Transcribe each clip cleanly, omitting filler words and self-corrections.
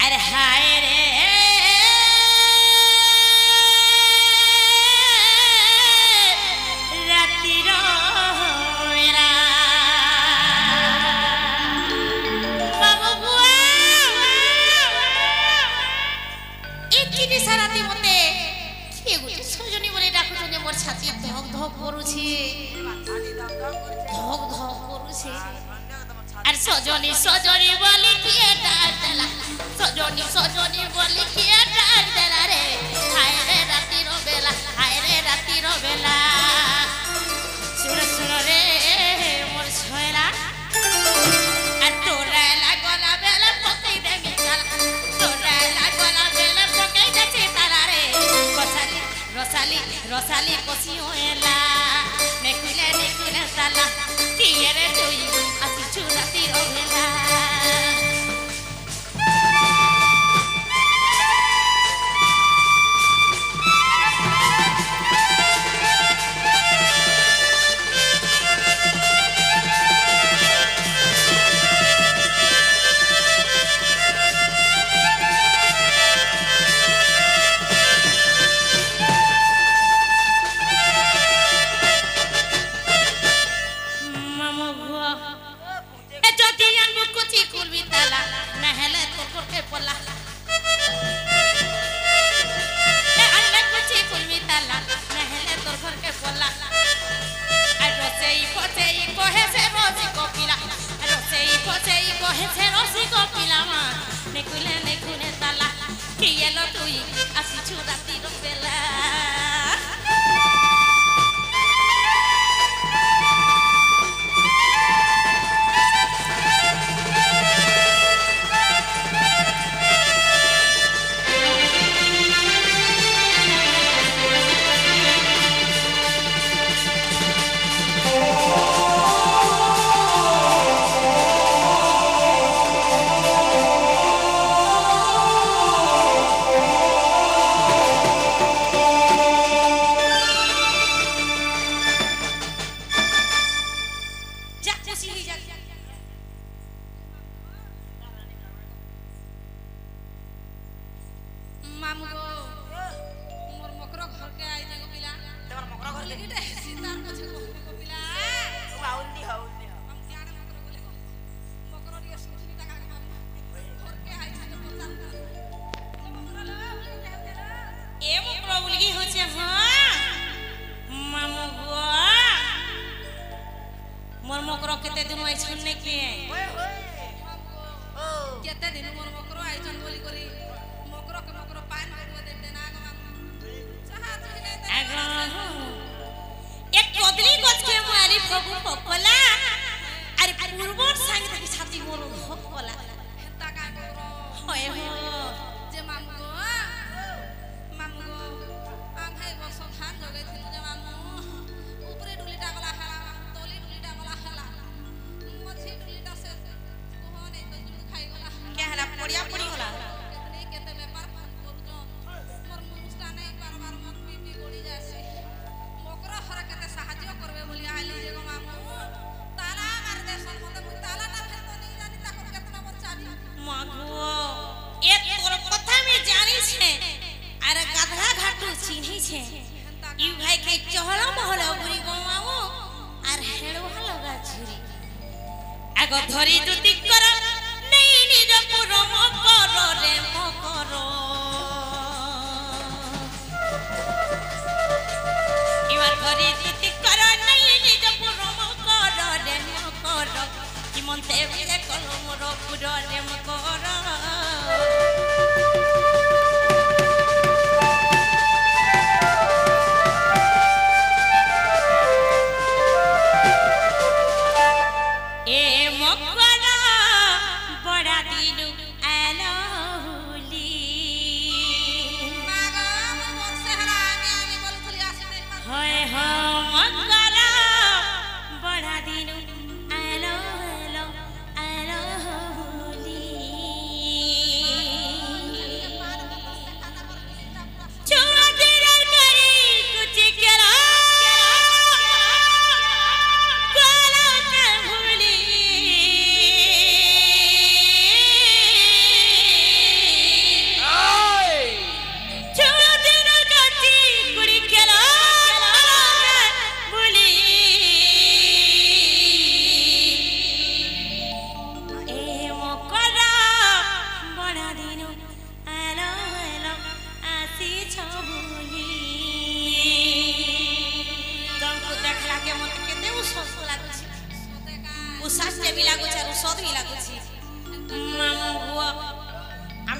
अरे हाय रे रातिर मेरा बाबू बुआ एकिनी साराती मते किए गुटे सजनी बोले डाकुछन जे मोर छाती धक धक करूछे धक धक करूछे আর সজনী সজনী বলি কিয়ে ডাক দেলা সজনী সজনী বলি কিয়ে ডাক দেলা রে হায় রে রাতির বেলা হায় রে রাতির বেলা সুর সুর রে মোর ছয়লা আর তোরা লাগলা বেলা পকাই দেবি তালা তোরা লাগলা বেলা পকাই দেছি তালা রে কসালি রসালি রসালি কসিও এলা নেকুলে তালা কিয়ে রে তুই আসিছু রাতির বেলা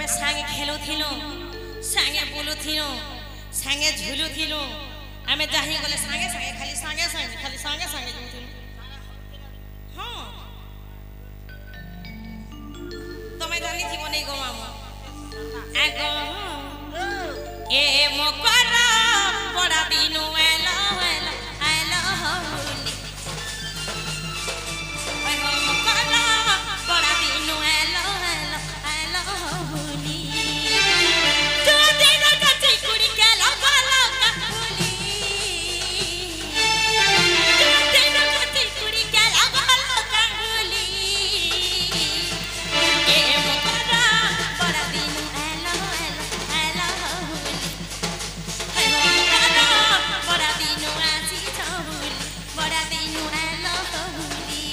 ଆମେ ସାଙ୍ଗେ ଖେଲୁଥିଲୁ ସାଙ୍ଗେ ବୁଲୁଥିଲୁ ସାଙ୍ଗେ ଝୁଲୁଥିଲୁ ଆମେ ଯାହିଁ ଗଲେ ସାଙ୍ଗେ ସାଙ୍ଗେ ଖାଲି ସାଙ୍ଗେ ସାଙ୍ଗେ ଖାଲି ସାଙ୍ଗେ ସାଙ୍ଗେ ଯାଉଥିଲୁ ହଁ ତମେ ଜାଣିଥିବ ନେଇ ଗো ମାମା ଆଗ ଏ ମକର ପଡ଼ା ଦିନୁ ଏଲା ଏଲା ଏଲା ହୋଲି ମକର ପଡ଼ା ଦିନୁ ଏଲା ଏଲା ଏଲା ହୋଲି ତୁ ଦିନ କଚି କୁଡ଼ି କେ ଲଗା ଲଗା ହୋଲି ତୁ ଦିନ କଚି କୁଡ଼ି କେ ଲଗା ଲଗା ହୋଲି ଏ ମକର ପଡ଼ା ଦିନୁ ଏଲା ଏଲା ଏଲା ହୋଲି बड़ा दिनों आसी होली बड़ा दिनों एलो होली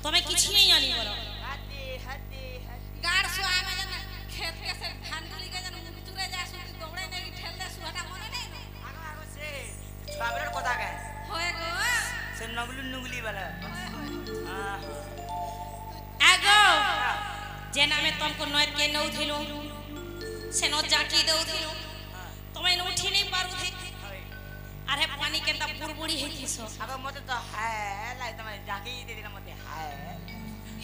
तुम्हें किछ नहीं जानी बोलो हत्ती हत्ती गाड़ सुआ में जन खेत के से धान गली के जन मुचुरे जा सुती दौड़े नहीं ठेल दे सुहाटा मने नहीं आगो आगो से छाबरर कोता के होए गो से नगलु नुगली वाला हां आगो जेना में तुमको नोत के नौ थिलो से नो जाकी दउ थिलो तुम्हें उठी नहीं पारु थे अरे पानी के तब बुड़बुड़ी हेती सो अब मते तो है लाई तमे जाकी दे देना मते है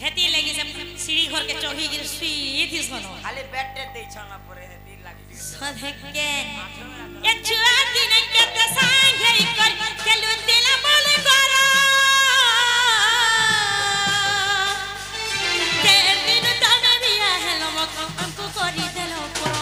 हेती लगी से सीढ़ी घर के चौही गिर सीधी सोनो खाली बैठे दे छना परे हेती लागी सधे के ये छुआ दिन के त संगे कर चलू दिल बोल करो के दिन तमे बिया हेलो मको हमको करी देलो करो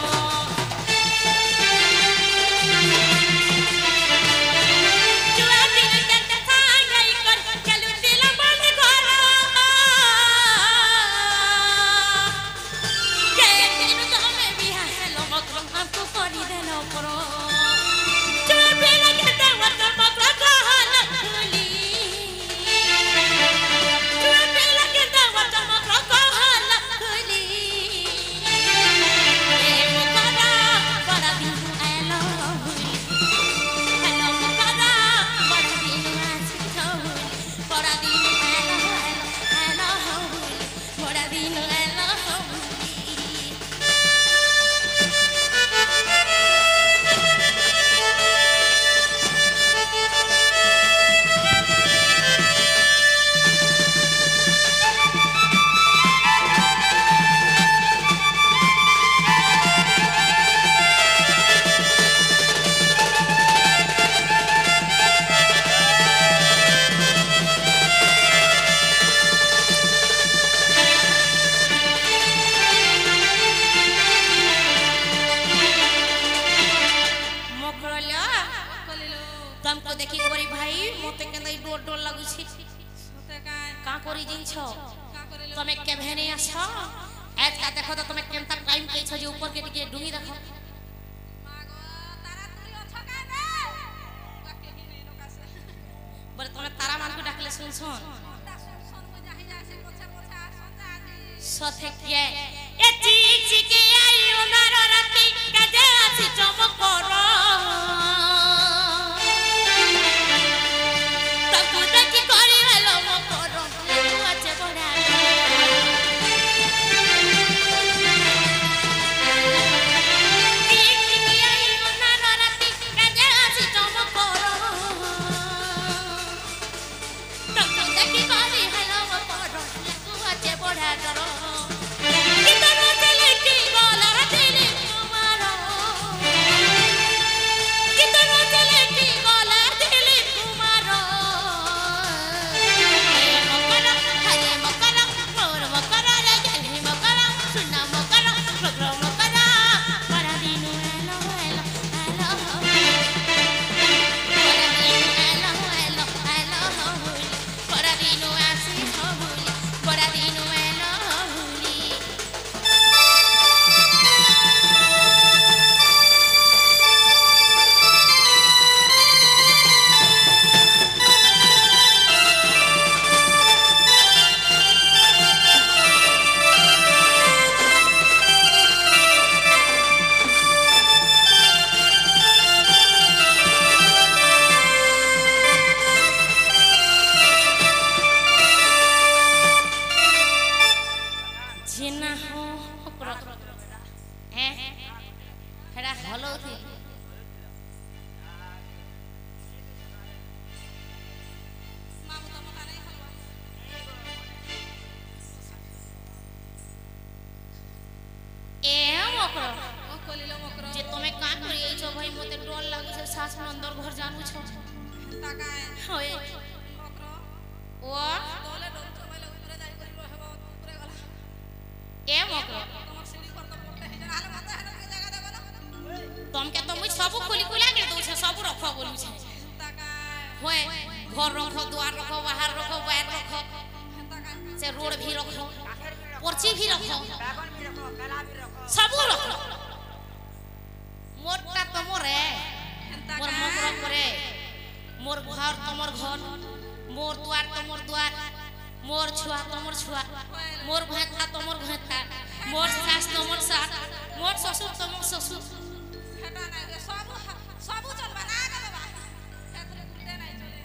तुम्हें केभे नहीं आछो एज का देखो तो तुम्हें केनता टाइम के छ जे ऊपर के टिके डुंगी देखो मागो तारा तुरी अछ का बे बाकी ही नहीं लोका से बोले तुम्हें तारा मान को डाकले सुन सुन सुन को जाहि जा से पोछा पोछा सुन जा जी सथे के ए चीज के आई उनार राती काजे आसी चमकरो तकु देखि करी हेलो मकरो अच्छे बड़ा भाई मते डर लागु छे सास में अंदर घर जानू छ हेंता काए होय मकरो ओ तोले डर छ माइले ऊपरे जाई करी रहबो ऊपरे गला ए मकरो तमर सीढ़ी पर तो बोलते हे हाले मते हेन के जगह देबो ना तुम के तो मुई सब खुली खुला के दउ छे सब रखो बोलू छे हेंता काए होय घर रखो द्वार रखो बाहर रखो बाहर रखो हेंता काए से रोड भी रखो पर्ची भी रखो बैगन भी रखो केला भी रखो सब रखो मोरटा तमरे हेंता मोर काए मकरो करे मोर घर तमर घर मोर द्वार तमर द्वार मोर छुआ तमर छुआ मोर भाता तमर भाता मोर सास तमर सास मोर ससुर तमर ससुर हेटा ना जे सब चलबा ना गे बाबा हेतरे गुटे नाही चले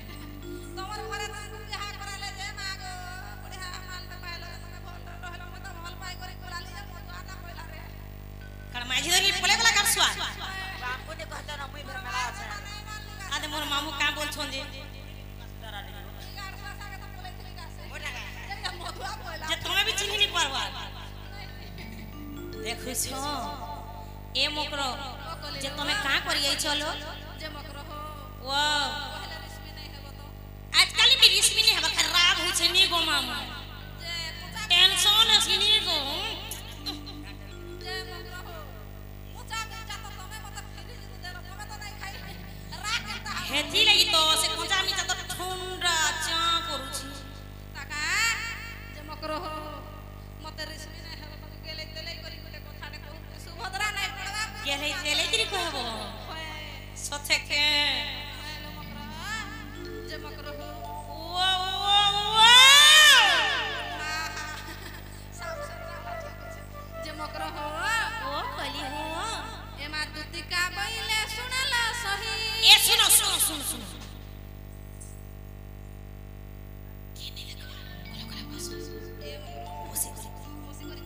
तमर घरे त बियाह कराले जे मागो बढ़िया माल पे पाइलो तमे भल रहलो म त भल पाई करी कोलाली जे मोर आना कोइला रे कण माझी दली पळे वाला कर सुआ बापू ने कहता ना मुई घर मेला আছে आदे मोर मामू का बोल छन जे जे तुम्हें भी चिन्ह नहीं पारवा देखो छो ए मोकरो जे तुम्हें का करियै चलो जे मकरो हो ओ पहले रिस्मी नहीं हेबो तो आजकल भी रिस्मी नहीं हबा खराब होय छे नी गो मामू जे कुचा टेंशन है सिनी गो जे मकरो हो कुचा बेचा तो तमे मत फिरी दे रो तमे तो नहीं खाई राख केता हेथी लगी तो से कुचा मी तो ठंडा चा करू छी ताका जे मकरो हो मते रिस्मी नहीं हेबो तो गेले तेले करी गोटे कथा ने कहू सुभद्रा नहीं पड़वा गेले तेले तिरी कहबो होए सथे के हेलो मकरो जे मकरो हो ओ जे मकरो हो ओ कली हो एमा दुतिका बइले सुनला सही ए सुनो सुनो सुनो सुनो केने लगवा कोला कोला बस ए ओसी मोसी करी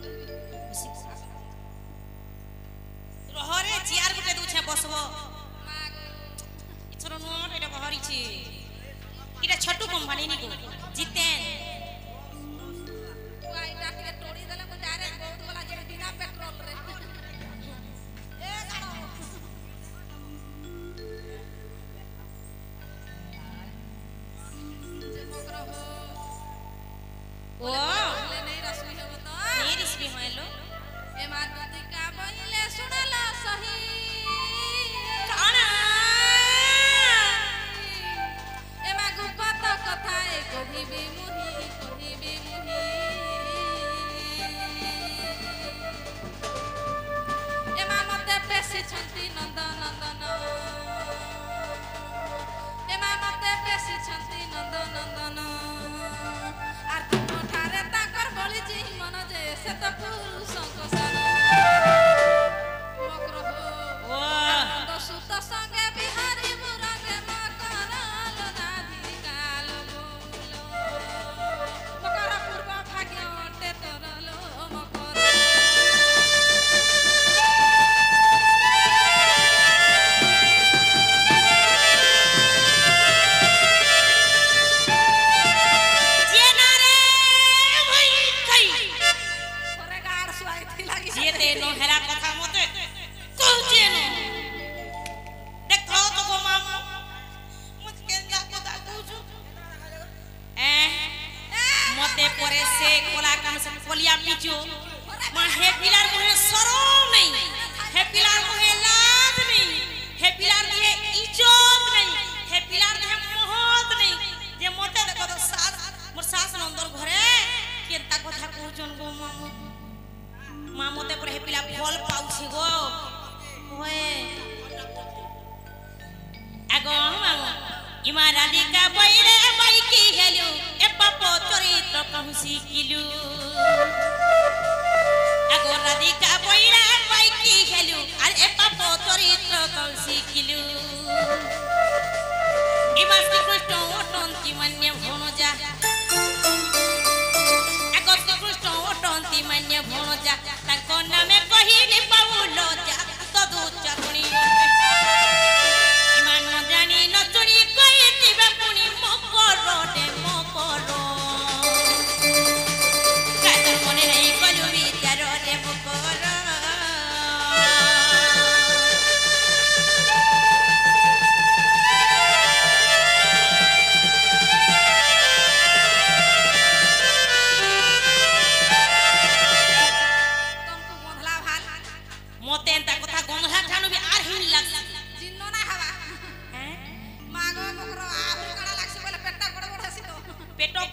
ओसी रहरे चियार गुटे दउ छे बसबो माग इथरो नोट एटा बहरी छी इटा छोटू कंपनी नी को जितेन वाई डाटी टोड़ी देले को डायरेक्ट बहुत वाला जे बिना पेट्रोल रे ए गाड़ो जे मकरो हो ओ ले नहीं रसमी हो तो मेरी स्पी होलो एमा दुतिका बइले सुनला सही काना एमा गुप्त कथा ए कहिबे मुही एमा मते बेसी छंती नंद नंदन एमा मते बेसी छंती नंद नंदन आर तुम ठारे ताकर बळी जी मन जे से तो पुरुषक सन मकरो हो ओ नंद सुत संगे बिहारी मुरंगे मकरल नाधी काल बोलो मकर पूर्व भाग्य टे तरलो मकर जे ना रे भाई कई थोरे गाड़ सुआई थी लागी जे ते नो हेरा कथा मते कहू जे नो देखो तो गो मामू मुझ के जा को दा दूजु ए मते परे से कोला कान से कोलिया पिचो मा हे पिलार मुहे शरम नहीं हे पिलार मुहे लाज नहीं हे पिलार दिए इज्जत नहीं हे पिलार दिए मोहत नहीं जे मते देखो तो सास मोर सास नंदर घरे केनता कथा कहउचन गो मामू मा मते पर हे पिला फल पाउछि गो होए आगो मामू इमा राधिका बइरे बाइकी हेलु ए पापो चरित्र कहूसी किलु आगो राधिका बइरे बाइकी हेलु अरे ए पापो चरित्र कहूसी किलु इमा श्री कृष्ण ओटंती मान्य भणजा आगो श्री कृष्ण ओटंती मान्य भणजा ताको नामे कहिली पाउलो जा तदु चरुणी इमान न जानी न चुरी कहि दिबे पुनी मकर दे मकर कातर मने नहीं कलु विचार दे मकर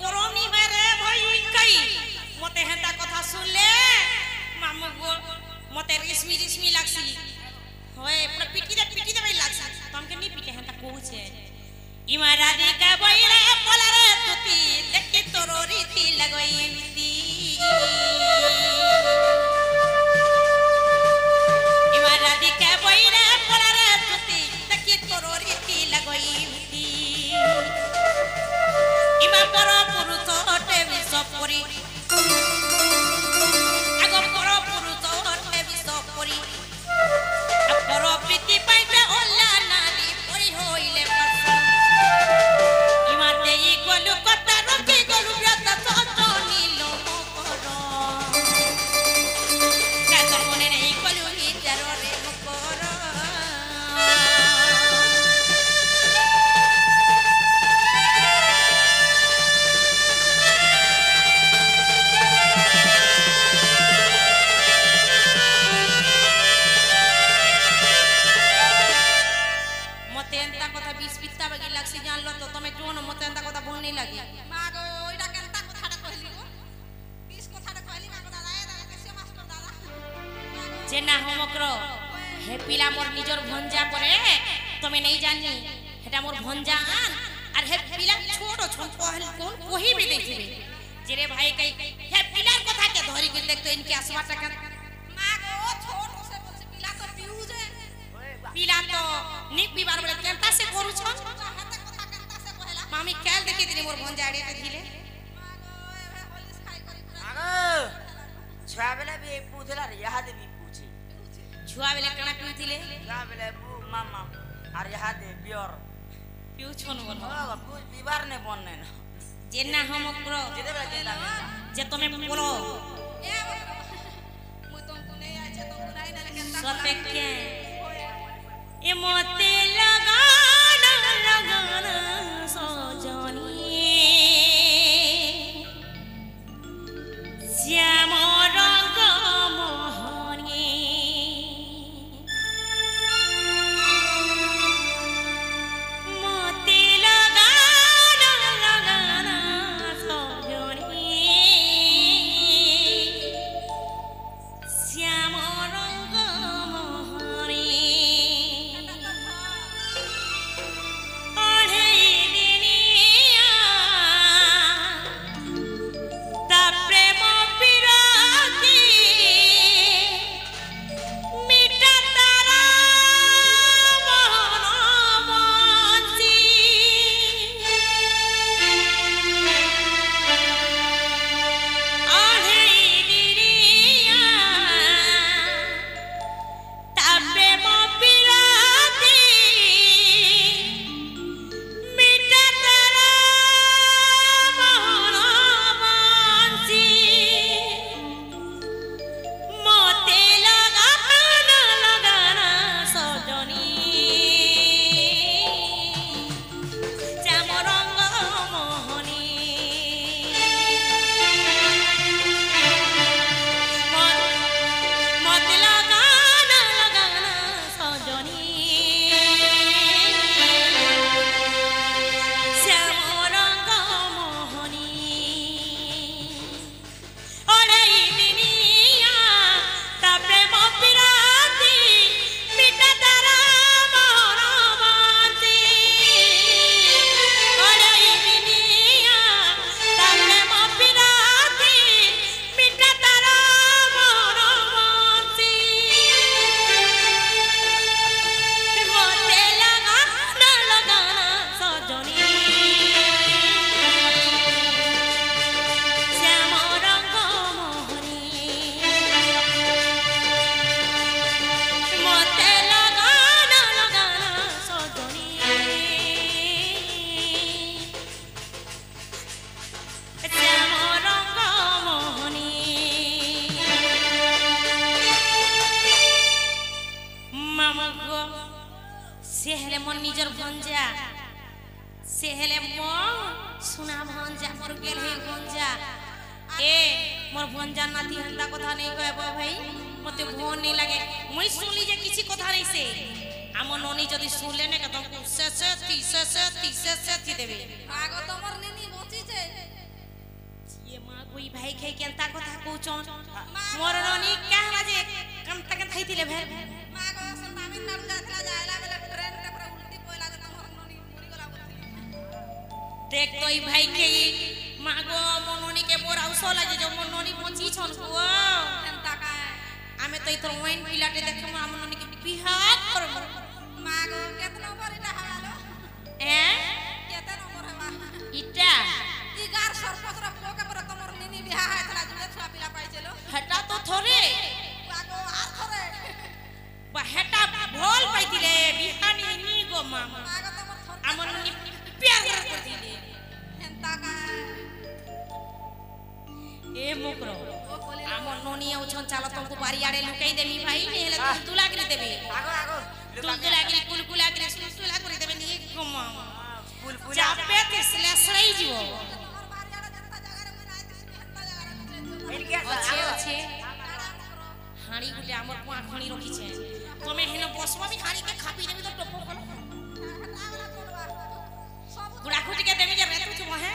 গরম নি হয় রে ভাই কাই মতে হেতা কথা শুনলে মামু গো মতে রিসমি রিসমি লাগছি হয় পুরো পিটি দে ভাই লাগছে তোমকে নি পিটে হেতা কইছে ইমারা রে কা বইরে পলারে তুতি দেখি তোর রীতি লাগইতি ইমারা রে কা বইরে পলারে তুতি দেখি তোর রীতি লাগইতি ইমা পর পুরুষ ওটে বিষ পরি আগ পর পুরুষ ওটে বিষ পরি পর প্রীতি পাইবে ওলা নারী পরি হইলে পাস ইমা দেই গলু কথা রকি গলু ব্রত সত নীল মকর কাজ মনে নেই গলু হিতার রে মকর জানলো তো তুমি কোন মতে এন্তা কথা ভন নাই লাগি মা গো ওইটা কেনতা কথাটা কইলি গো 20 কথাটা কইলি মা গো দাদা দাদা কেসে মাস্টার দাদা যে না হোমক্র হে পিলা মোর নিজর ভঞ্জা পরে তুমি নাই জানি এটা মোর ভঞ্জা আন আর হে পিলা ছোট ছোট পহল কোন কহিবি দেখিবে যে রে ভাই কই হে পিলার কথা কে ধরি গিল দেখতো ইনকে আসবাটা কেন মা গো ছোট সে বলছে পিলা তো পিউজে পিলা তো নিক বিবার বলে কেনতা সে করুছ मामी कैल देखी दिनी मोर भंजा आड़े के धिले मागो एभे होलिस खाई करी मागो छुआ बेले भी पूछला रे यहा दे भी पूछे छुआ बेले कना पूछिले छुआ बेले बू मामा और यहा दे बियर पिउ छन बोल हो पूछ बिबार ने बनने न जेना हम ओकरो जे देबे जेना जे तमे बोलो ए मु तुमको नहीं आछे तुमको नहीं ना केनता सते के ए मोते लगाना लगाना श्याम रंग मोहनी मोती लगाना लगाना सजनी श्याम रंग मोहनी से हेले मन निजर भंजा से हेले मन सुना भंजा मोर गेल हे भंजा ए मोर भंजा नाती हंदा कथा नहीं कहबो भाई मते भोन नहीं लागे मुई सुनली जे किछि कथा नहीं से आम ननी जदी सुनले ने तुमको से थी देबे आगो तमर नेनी बची जे তুই ভাই খাই কেনতা কথা কହୁଛন মোর ননি কাহলা যে কেনতা কেন খাইতিলে ভে মা গো সে তামিলনাডু যাইতলা যাইলা বেলে ট্রেন রে পুরা উল্টি পয়লা যে তোমার ননি মরি গলা বলছিলি দেখ তুই ভাই খাই মা গো মোর ননি কে মোর আউস লাগে যে মোর ননি বঞ্চি ছন গো কেনতা কায় আমি তো ইতর ওয়াইন পিলাটে দেখম আমন ননি কে বিহা করব মা গো কেত নম্বর এটা হালো এ কেত নম্বর হবা ইটা ইগার সরপতর পোকে পরে তোমার নিনি বিহা হইতলা জুলে ছুয়া পিলা পাইছিল হেটা তো থরে মা গো আর করে বা হেটা ভল পাইতিলে বিহানি নি গো মা মা গো তোমার থর আমন ননি প্যার করতিলে কেনতা কায় এ মুকরো ও বলি আমন ননি আউছন চালো তমকু বাড়িয়াড়ে লুকাই দেবি ভাই নেলে তুলা করে দেবে আগো আগো তুলা করে কুলকুলা করে সুলা করে দেবে নি গো মা ফুল ফুল চাপে তেসলে সরাই দিব তোমার বাড়িয়াড়া জনতা জায়গারে মুই নাই দিছি হেনতা জায়গারে মুই এলকে আছে আছে হাড়ি গুলে আমার কোয়া খনি রখিছে তুমি হেন বসবা আমি হাড়ি কে খাপি দেবি তো টপ কল গুড়া খুটিকে দেবি যে রেতু তুমি হে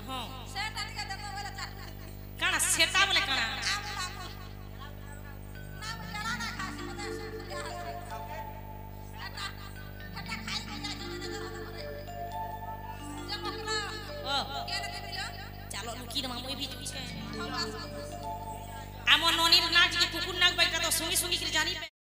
হ্যাঁ কানা সেটা বলে কানা ও চালো লুকি না মই ভি তুছে আমন ননির নাক যে কুকুর নাক বাইটা তো সঙ্গে সঙ্গে করে জানি